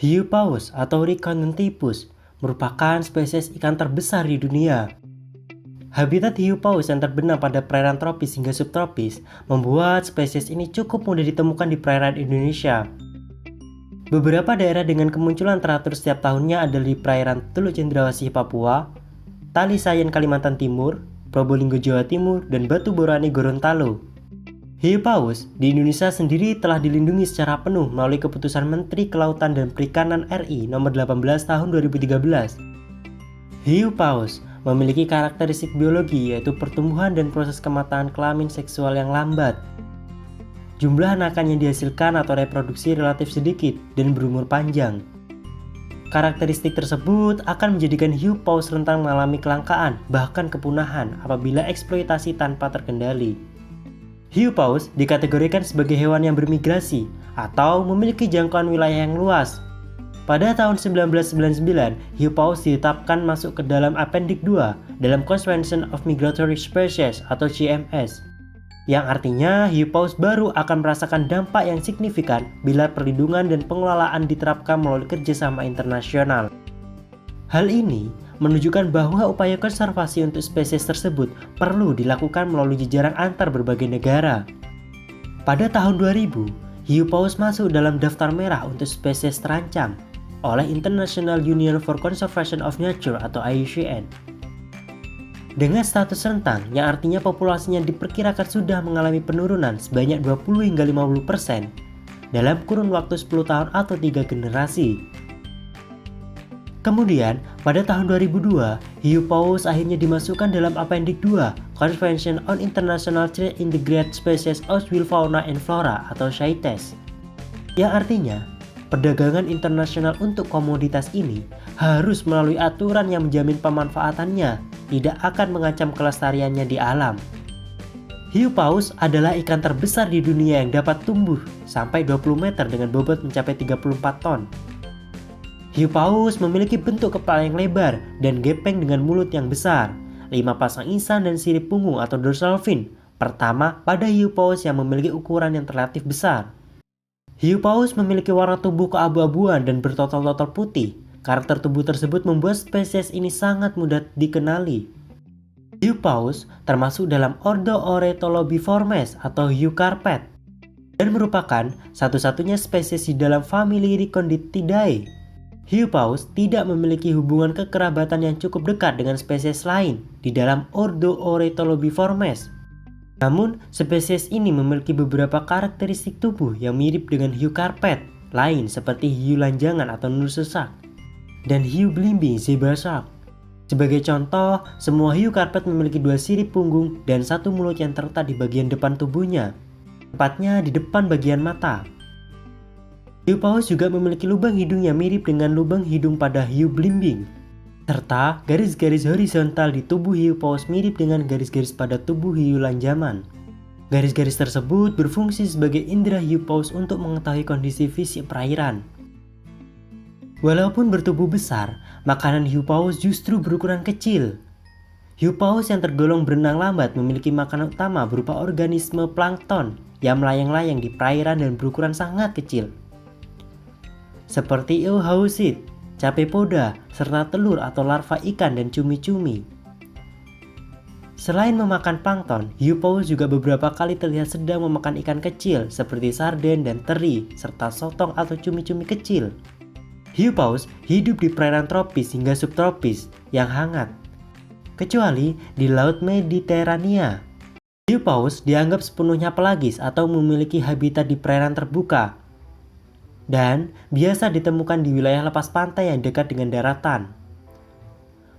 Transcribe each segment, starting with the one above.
Hiu paus atau Rhincanthropus merupakan spesies ikan terbesar di dunia. Habitat hiu paus yang terbenam pada perairan tropis hingga subtropis membuat spesies ini cukup mudah ditemukan di perairan Indonesia. Beberapa daerah dengan kemunculan teratur setiap tahunnya adalah di perairan Teluk Cendrawasih Papua, Talisayan Kalimantan Timur, Probolinggo Jawa Timur, dan Batu Borani Gorontalo. Hiu paus di Indonesia sendiri telah dilindungi secara penuh melalui keputusan Menteri Kelautan dan Perikanan RI nomor 18 tahun 2013. Hiu paus memiliki karakteristik biologi yaitu pertumbuhan dan proses kematangan kelamin seksual yang lambat. Jumlah anakan yang dihasilkan atau reproduksi relatif sedikit dan berumur panjang. Karakteristik tersebut akan menjadikan hiu paus rentan mengalami kelangkaan bahkan kepunahan apabila eksploitasi tanpa terkendali. Hiu paus dikategorikan sebagai hewan yang bermigrasi atau memiliki jangkauan wilayah yang luas. Pada tahun 1999, hiu paus ditetapkan masuk ke dalam Appendix 2 dalam Convention of Migratory Species atau CMS, yang artinya hiu paus baru akan merasakan dampak yang signifikan bila perlindungan dan pengelolaan diterapkan melalui kerjasama internasional. Hal ini menunjukkan bahwa upaya konservasi untuk spesies tersebut perlu dilakukan melalui jejaring antar berbagai negara. Pada tahun 2000, hiu paus masuk dalam daftar merah untuk spesies terancam oleh International Union for Conservation of Nature atau IUCN. Dengan status rentan yang artinya populasinya diperkirakan sudah mengalami penurunan sebanyak 20 hingga 50% dalam kurun waktu 10 tahun atau 3 generasi. Kemudian, pada tahun 2002, hiu paus akhirnya dimasukkan dalam Appendix 2 Convention on International Trade in the Great Species of Wild Fauna and Flora atau CITES, yang artinya perdagangan internasional untuk komoditas ini harus melalui aturan yang menjamin pemanfaatannya tidak akan mengancam kelestariannya di alam. Hiu paus adalah ikan terbesar di dunia yang dapat tumbuh sampai 20 meter dengan bobot mencapai 34 ton. Hiu paus memiliki bentuk kepala yang lebar dan gepeng dengan mulut yang besar, 5 pasang insang dan sirip punggung atau dorsal fin, pertama pada hiu paus yang memiliki ukuran yang relatif besar. Hiu paus memiliki warna tubuh keabu-abuan dan bertotal-total putih. Karakter tubuh tersebut membuat spesies ini sangat mudah dikenali. Hiu paus termasuk dalam ordo Oretolobiformes atau hiu karpet dan merupakan satu-satunya spesies di dalam famili Rhynchontidae. Hiu paus tidak memiliki hubungan kekerabatan yang cukup dekat dengan spesies lain di dalam ordo Oretolobiformes. Namun, spesies ini memiliki beberapa karakteristik tubuh yang mirip dengan hiu karpet lain seperti hiu lanjangan atau nurse shark dan hiu belimbing zebra shark. Sebagai contoh, semua hiu karpet memiliki 2 sirip punggung dan 1 mulut yang terletak di bagian depan tubuhnya, tepatnya di depan bagian mata. Hiu paus juga memiliki lubang hidung yang mirip dengan lubang hidung pada hiu belimbing, serta garis-garis horizontal di tubuh hiu paus mirip dengan garis-garis pada tubuh hiu lanjaman. Garis-garis tersebut berfungsi sebagai indera hiu paus untuk mengetahui kondisi fisik perairan. Walaupun bertubuh besar, makanan hiu paus justru berukuran kecil. Hiu paus yang tergolong berenang lambat memiliki makanan utama berupa organisme plankton yang melayang-layang di perairan dan berukuran sangat kecil, seperti eulhausid, capei poda, serta telur atau larva ikan dan cumi-cumi. Selain memakan plankton, hiu paus juga beberapa kali terlihat sedang memakan ikan kecil seperti sarden dan teri, serta sotong atau cumi-cumi kecil. Hiu paus hidup di perairan tropis hingga subtropis yang hangat, kecuali di Laut Mediterania. Hiu paus dianggap sepenuhnya pelagis atau memiliki habitat di perairan terbuka, dan biasa ditemukan di wilayah lepas pantai yang dekat dengan daratan,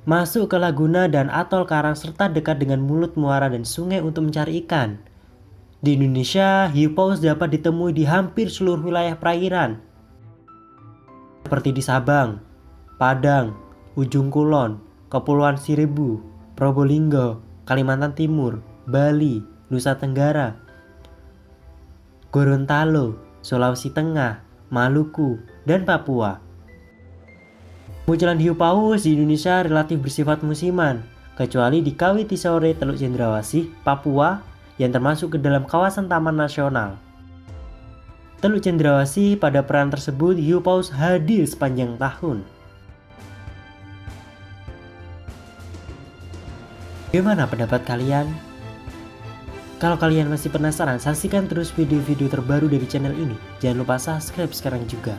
masuk ke laguna dan atol karang serta dekat dengan mulut muara dan sungai untuk mencari ikan. Di Indonesia, hiu paus dapat ditemui di hampir seluruh wilayah perairan, seperti di Sabang, Padang, Ujung Kulon, Kepulauan Seribu, Probolinggo, Kalimantan Timur, Bali, Nusa Tenggara, Gorontalo, Sulawesi Tengah, Maluku, dan Papua. Munculan hiu paus di Indonesia relatif bersifat musiman, kecuali di Kawitisore Teluk Cendrawasih, Papua, yang termasuk ke dalam kawasan taman nasional. Teluk Cendrawasih pada peran tersebut hiu paus hadir sepanjang tahun. Bagaimana pendapat kalian? Kalau kalian masih penasaran, saksikan terus video-video terbaru dari channel ini. Jangan lupa subscribe sekarang juga.